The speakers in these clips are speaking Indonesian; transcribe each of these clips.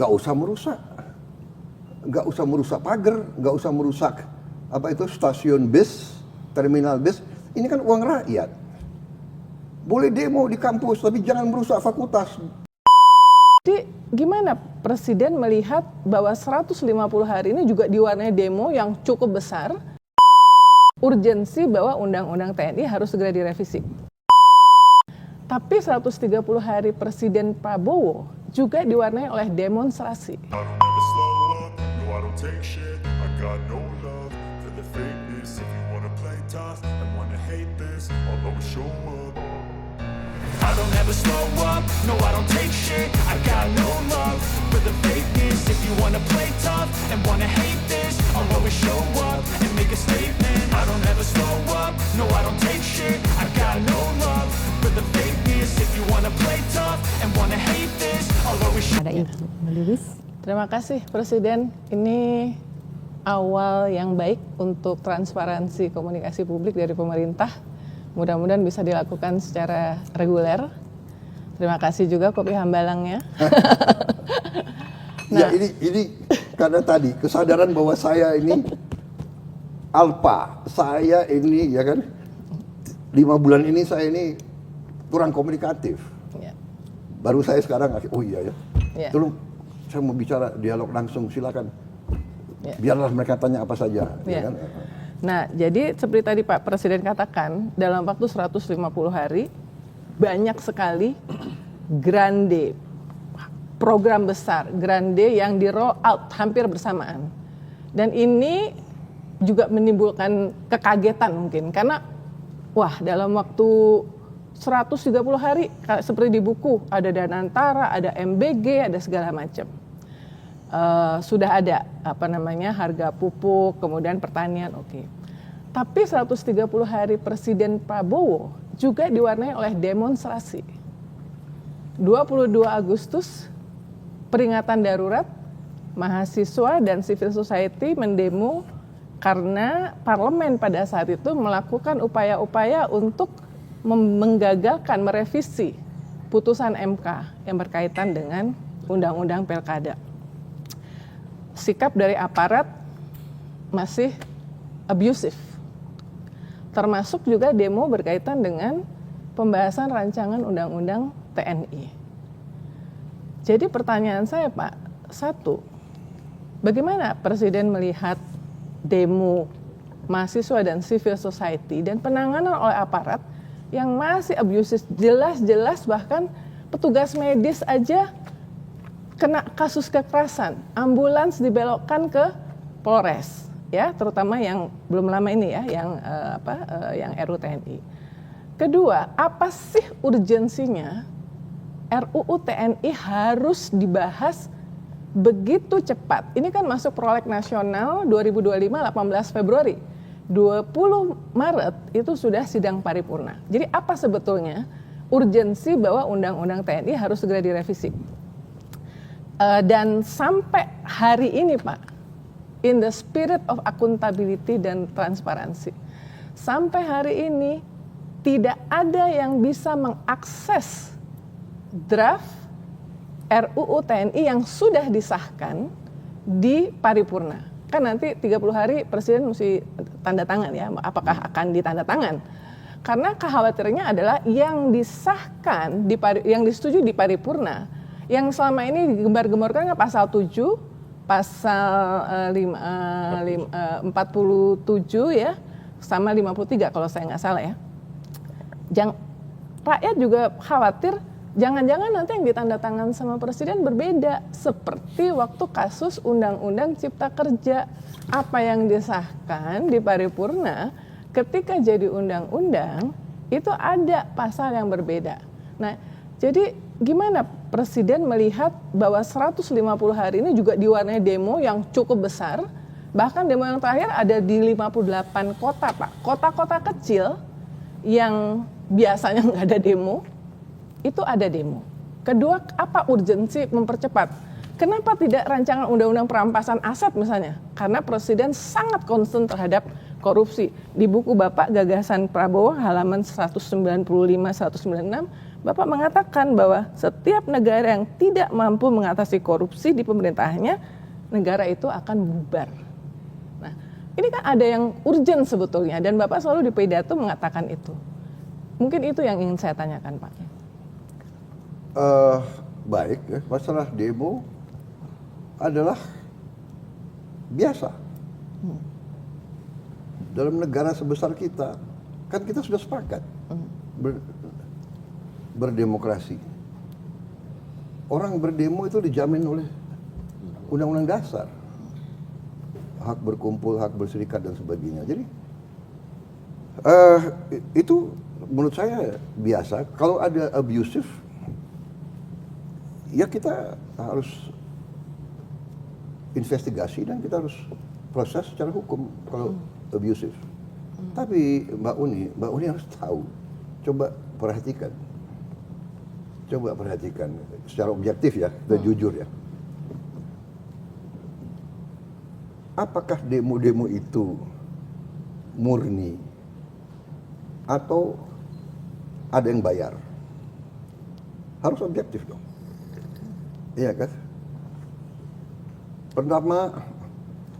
Nggak usah merusak. Nggak usah merusak pagar, nggak usah merusak stasiun bis, terminal bis. Ini kan uang rakyat. Boleh demo di kampus, tapi jangan merusak fakultas. Jadi gimana Presiden melihat bahwa 150 hari ini juga diwarnai demo yang cukup besar, urgensi bahwa Undang-Undang TNI harus segera direvisi. Tapi 130 hari Presiden Prabowo juga diwarnai oleh demonstrasi. I don't ever slow up, no I don't take shit. I got no love for the fakeness. If you wanna play tough and wanna hate this, I'll always show up and make a statement. I don't ever slow up, no I don't take shit. I got no love for the fakeness. If you wanna play tough and wanna hate this, I'll always show up. Terima kasih Presiden, ini awal yang baik untuk transparansi komunikasi publik dari pemerintah. Mudah-mudahan bisa dilakukan secara reguler. Terima kasih juga Kopi Hambalangnya. Nah, ya ini karena tadi kesadaran bahwa saya ini alpa, saya ini ya kan 5 bulan ini saya ini kurang komunikatif. Ya. Baru saya sekarang oh iya ya. Ya. Tolong saya mau bicara dialog langsung, silakan. Ya. Biarlah mereka tanya apa saja. Ya. Ya kan? Nah, jadi seperti tadi Pak Presiden katakan, dalam waktu 150 hari, banyak sekali grande, program besar, grande yang di roll out hampir bersamaan. Dan ini juga menimbulkan kekagetan mungkin, karena wah dalam waktu 130 hari, seperti di buku, ada Danantara, ada MBG, ada segala macam. Sudah ada harga pupuk, kemudian pertanian, oke. Tapi 130 hari Presiden Prabowo juga diwarnai oleh demonstrasi. 22 Agustus peringatan darurat, mahasiswa dan civil society mendemo karena parlemen pada saat itu melakukan upaya-upaya untuk menggagalkan merevisi putusan MK yang berkaitan dengan Undang-Undang Pilkada. Sikap dari aparat masih abusive. Termasuk juga demo berkaitan dengan pembahasan rancangan Undang-Undang TNI. Jadi pertanyaan saya Pak, satu, bagaimana Presiden melihat demo mahasiswa dan civil society dan penanganan oleh aparat yang masih abusive, jelas-jelas bahkan petugas medis aja kena kasus kekerasan, ambulans dibelokkan ke Polres, ya, terutama yang belum lama ini ya, yang RUU TNI. Kedua, apa sih urgensinya RUU TNI harus dibahas begitu cepat? Ini kan masuk proleg nasional 2025 18 Februari. 20 Maret itu sudah sidang paripurna. Jadi apa sebetulnya urgensi bahwa Undang-Undang TNI harus segera direvisi? Dan sampai hari ini Pak, in the spirit of accountability dan transparansi, sampai hari ini tidak ada yang bisa mengakses draft RUU TNI yang sudah disahkan di paripurna. Kan nanti 30 hari Presiden mesti tanda tangan ya, apakah akan ditanda tangan. Karena kekhawatirannya adalah yang disahkan, yang disetujui di paripurna, yang selama ini digembar-gemborkan pasal 7, pasal 47 ya, sama 53 kalau saya nggak salah ya. Rakyat juga khawatir jangan-jangan nanti yang ditandatangan sama Presiden berbeda. Seperti waktu kasus Undang-Undang Cipta Kerja. Apa yang disahkan di paripurna ketika jadi undang-undang itu ada pasal yang berbeda. Nah, jadi gimana Presiden melihat bahwa 150 hari ini juga diwarnai demo yang cukup besar. Bahkan demo yang terakhir ada di 58 kota Pak. Kota-kota kecil yang biasanya nggak ada demo, itu ada demo. Kedua, apa urgensi mempercepat? Kenapa tidak rancangan undang-undang perampasan aset misalnya? Karena Presiden sangat concern terhadap korupsi. Di buku Bapak Gagasan Prabowo halaman 195-196 Bapak mengatakan bahwa setiap negara yang tidak mampu mengatasi korupsi di pemerintahnya, negara itu akan bubar. Nah, ini kan ada yang urgent sebetulnya, dan Bapak selalu di pidato mengatakan itu. Mungkin itu yang ingin saya tanyakan, Pak. Baik, ya. Masalah demo adalah biasa. Dalam negara sebesar kita, kan kita sudah sepakat berdemokrasi. Orang berdemo itu dijamin oleh Undang-Undang Dasar. Hak berkumpul, hak berserikat dan sebagainya. Jadi itu menurut saya biasa. Kalau ada abusive, ya kita harus investigasi dan kita harus proses secara hukum kalau abusive. Tapi Mbak Uni harus tahu. Coba perhatikan secara objektif ya, dan jujur ya. Apakah demo-demo itu murni atau ada yang bayar? Harus objektif dong. Iya kan? Pertama,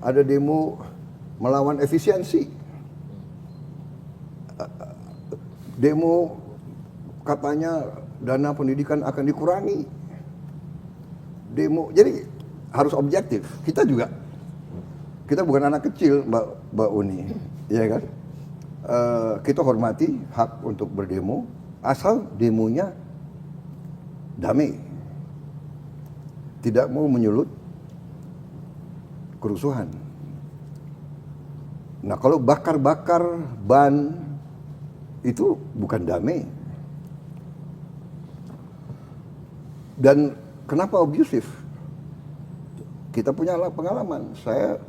ada demo melawan efisiensi. Demo katanya dana pendidikan akan dikurangi. Demo, jadi harus objektif. Kita bukan anak kecil, Mbak Uni, ya kan? Kita hormati hak untuk berdemo, asal demonya damai, tidak mau menyulut kerusuhan. Nah, kalau bakar-bakar ban itu bukan damai. Dan kenapa abusive? Kita punya pengalaman. Saya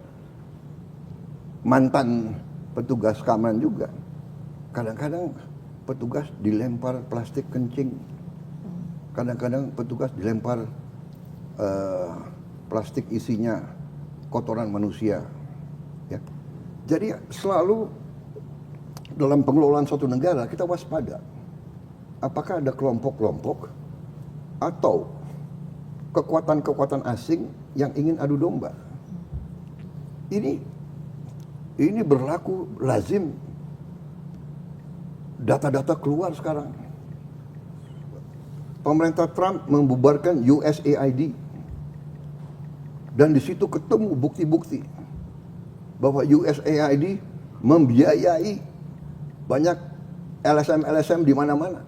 mantan petugas keamanan juga. Kadang-kadang petugas dilempar plastik kencing. Kadang-kadang petugas dilempar plastik isinya kotoran manusia. Ya. Jadi selalu dalam pengelolaan suatu negara kita waspada. Apakah ada kelompok-kelompok atau kekuatan-kekuatan asing yang ingin adu domba? Ini berlaku lazim. Data-data keluar sekarang. Pemerintah Trump membubarkan USAID. Dan di situ ketemu bukti-bukti bahwa USAID membiayai banyak LSM di mana-mana.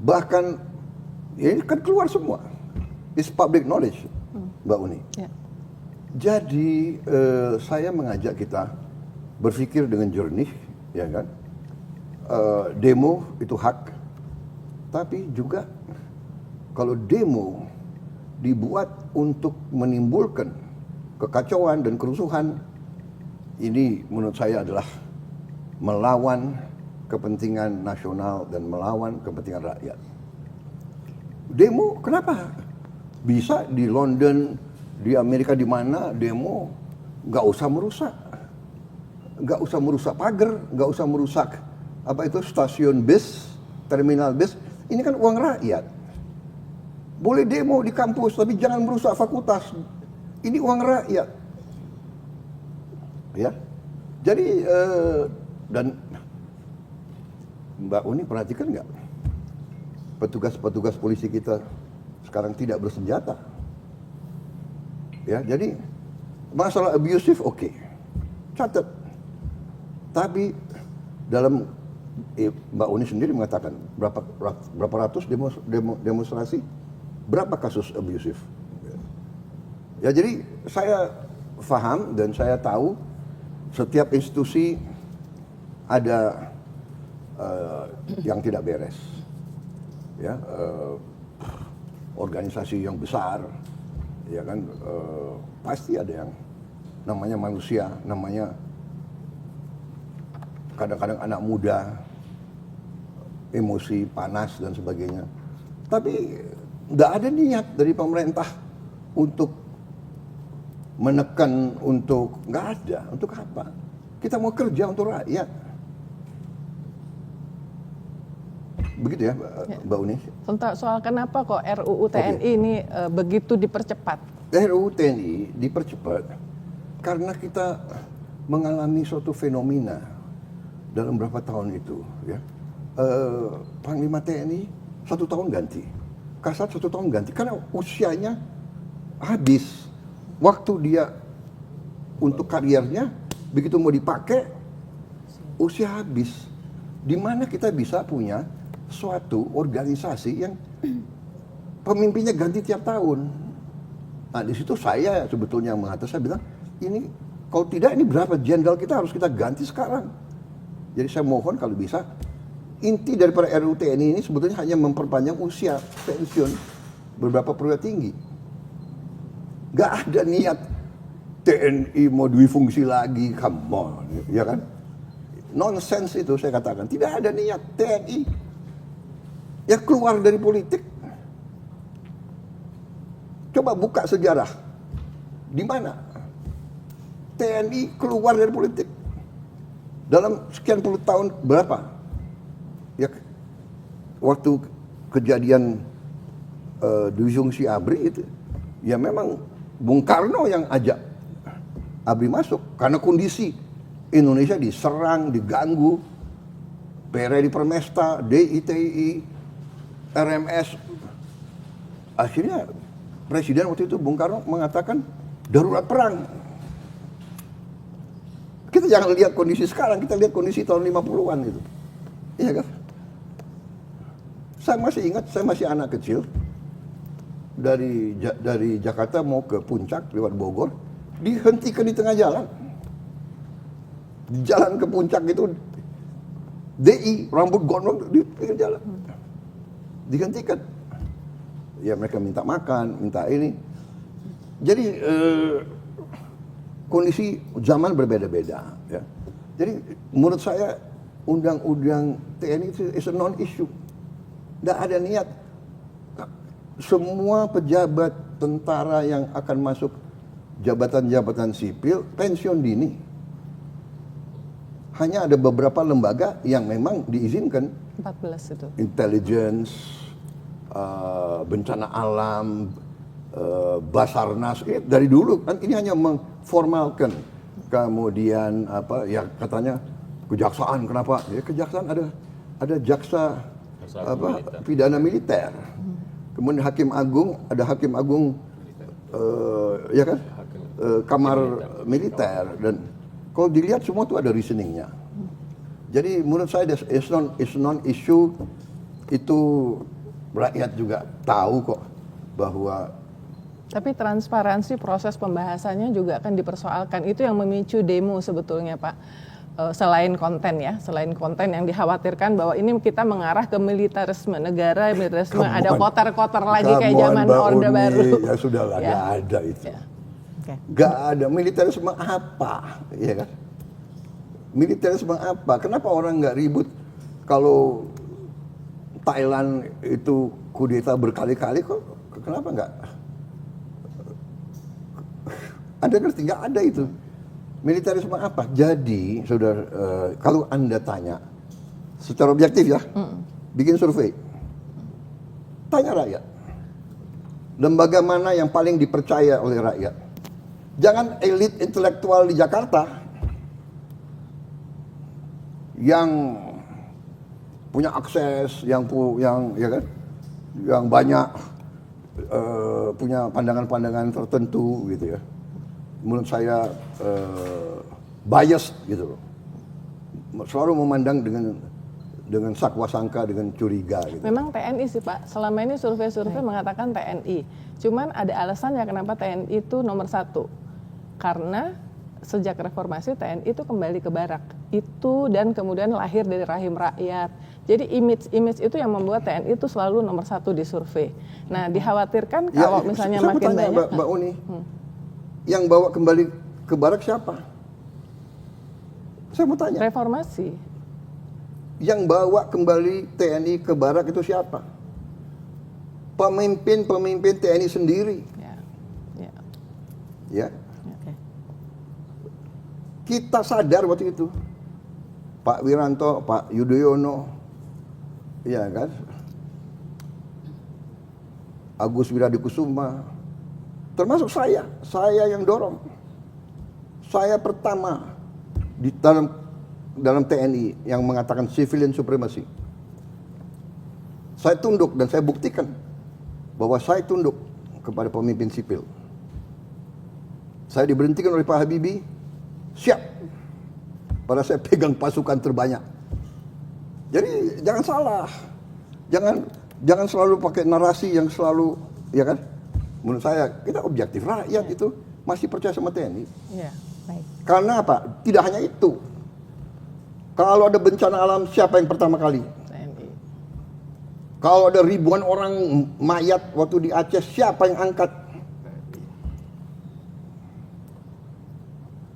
Bahkan ini kan keluar semua. It's public knowledge, Mbak Uni. Ya. Jadi saya mengajak kita berpikir dengan jernih, ya kan? Demo itu hak, tapi juga kalau demo dibuat untuk menimbulkan kekacauan dan kerusuhan, ini menurut saya adalah melawan kepentingan nasional dan melawan kepentingan rakyat. Demo kenapa? Bisa di London, di Amerika, di mana demo nggak usah merusak pagar, nggak usah merusak stasiun bis, terminal bis. Ini kan uang rakyat. Boleh demo di kampus, tapi jangan merusak fakultas. Ini uang rakyat. Ya, jadi dan Mbak Uni perhatikan nggak? Petugas-petugas polisi kita sekarang tidak bersenjata. Ya, jadi masalah abusive oke. Catat. Tapi dalam Mbak Uni sendiri mengatakan berapa ratus demonstrasi, berapa kasus abusive. Ya, jadi saya paham dan saya tahu setiap institusi ada yang tidak beres. Ya, organisasi yang besar, ya kan, pasti ada yang namanya manusia, namanya kadang-kadang anak muda, emosi, panas dan sebagainya. Tapi nggak ada niat dari pemerintah untuk menekan, nggak ada. Untuk apa? Kita mau kerja untuk rakyat. Begitu ya, Mbak Uni. Tentang soal kenapa kok RUU TNI ini begitu dipercepat? RUU TNI dipercepat karena kita mengalami suatu fenomena dalam beberapa tahun itu. Ya. Panglima TNI 1 tahun ganti, Kasat 1 tahun ganti, karena usianya habis. Waktu dia untuk kariernya, begitu mau dipakai, usia habis. Di mana kita bisa punya suatu organisasi yang pemimpinnya ganti tiap tahun. Nah di situ saya sebetulnya mengatakan, saya bilang, ini kalau tidak ini berapa jenderal kita harus kita ganti sekarang. Jadi saya mohon kalau bisa, inti daripada RUU TNI ini sebetulnya hanya memperpanjang usia pensiun beberapa perwira tinggi. Gak ada niat TNI mau difungsi lagi, come on, ya kan? Nonsense itu saya katakan, tidak ada niat TNI ya keluar dari politik. Coba buka sejarah, di mana TNI keluar dari politik dalam sekian puluh tahun, berapa? Ya, waktu kejadian disfungsi ABRI itu, ya memang Bung Karno yang ajak ABRI masuk karena kondisi Indonesia diserang, diganggu, PRI Permesta, DITI, RMS. Akhirnya Presiden waktu itu Bung Karno mengatakan darurat perang. Kita jangan lihat kondisi sekarang, kita lihat kondisi tahun 50-an itu. Iya kan? Saya masih ingat, saya masih anak kecil. Dari Jakarta mau ke Puncak lewat Bogor, dihentikan di tengah jalan. Di jalan ke Puncak itu DI rambut gondrong di pinggir jalan. Dihentikan. Ya mereka minta makan, minta ini. Jadi kondisi zaman berbeda-beda. Ya. Jadi menurut saya undang-undang TNI itu is a non-issue. Tidak ada niat. Semua pejabat tentara yang akan masuk jabatan-jabatan sipil pensiun dini. Hanya ada beberapa lembaga yang memang diizinkan. 14 itu. Intelligence, bencana alam, Basarnas, dari dulu kan ini hanya mengformalkan. Kemudian apa ya katanya kejaksaan, kenapa? Ya kejaksaan ada jaksa apa pidana militer. Kemudian hakim agung, ada hakim agung ya kan? Kamar militer, dan kalau dilihat semua itu ada reasoningnya. Jadi menurut saya is non issue, itu rakyat juga tahu kok bahwa. Tapi transparansi proses pembahasannya juga akan dipersoalkan. Itu yang memicu demo sebetulnya Pak. Selain konten ya, selain konten yang dikhawatirkan bahwa ini kita mengarah ke militarisme, negara militarisme, ada kotor-kotor lagi kayak zaman Orde Baru. Ya sudahlah, ya. Gak ada itu. Ya. Okay. Gak ada militarisme apa, ya kan? Militarisme apa? Kenapa orang nggak ribut kalau Thailand itu kudeta berkali-kali kok? Kenapa nggak? Anda ngerti nggak ada itu? Militarisme apa? Jadi, saudara, kalau Anda tanya secara objektif ya, bikin survei, tanya rakyat, lembaga mana yang paling dipercaya oleh rakyat? Jangan elit intelektual di Jakarta yang punya akses, yang ya kan, yang banyak punya pandangan-pandangan tertentu gitu ya. Menurut saya bias gitu loh, selalu memandang dengan sakwa sangka, dengan curiga gitu. Memang TNI sih Pak, selama ini survei-survei mengatakan TNI, cuman ada alasannya kenapa TNI itu nomor 1, karena sejak reformasi TNI itu kembali ke barak itu, dan kemudian lahir dari rahim rakyat. Jadi image itu yang membuat TNI itu selalu nomor 1 di survei. Nah dikhawatirkan kalau misalnya makin banyak. Mbak Uni, yang bawa kembali ke barak siapa? Saya mau tanya. Reformasi. Yang bawa kembali TNI ke barak itu siapa? Pemimpin TNI sendiri. Ya. Ya. Okay. Kita sadar waktu itu, Pak Wiranto, Pak Yudhoyono, Iya kan? Agus Wiradikusuma, termasuk saya yang dorong. Saya pertama di dalam TNI yang mengatakan civilian supremacy. Saya tunduk dan saya buktikan bahwa saya tunduk kepada pemimpin sipil. Saya diberhentikan oleh Pak Habibie, siap. Pada saya pegang pasukan terbanyak. Jadi jangan salah, jangan selalu pakai narasi yang selalu, ya kan? Menurut saya kita objektif, rakyat itu masih percaya sama TNI. Iya, baik. Karena apa? Tidak hanya itu. Kalau ada bencana alam, siapa yang pertama kali? TNI. Kalau ada ribuan orang mayat waktu di Aceh, siapa yang angkat?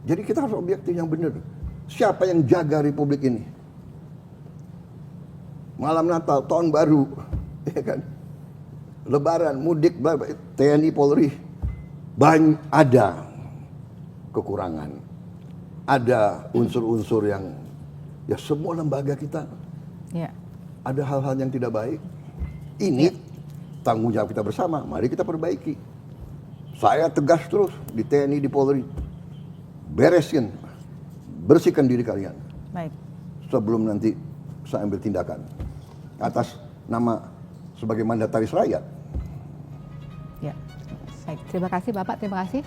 Jadi kita harus objektif yang benar. Siapa yang jaga republik ini? Malam Natal, tahun baru, ya kan? Lebaran, mudik, TNI, Polri, ada kekurangan, ada unsur-unsur yang, ya semua lembaga kita, Ya. ada hal-hal yang tidak baik. Ini tanggung jawab kita bersama, mari kita perbaiki. Saya tegas terus di TNI, di Polri, bersihkan diri kalian. Baik. Sebelum nanti saya ambil tindakan atas nama sebagai mandataris rakyat. Ya. Baik, terima kasih Bapak, terima kasih.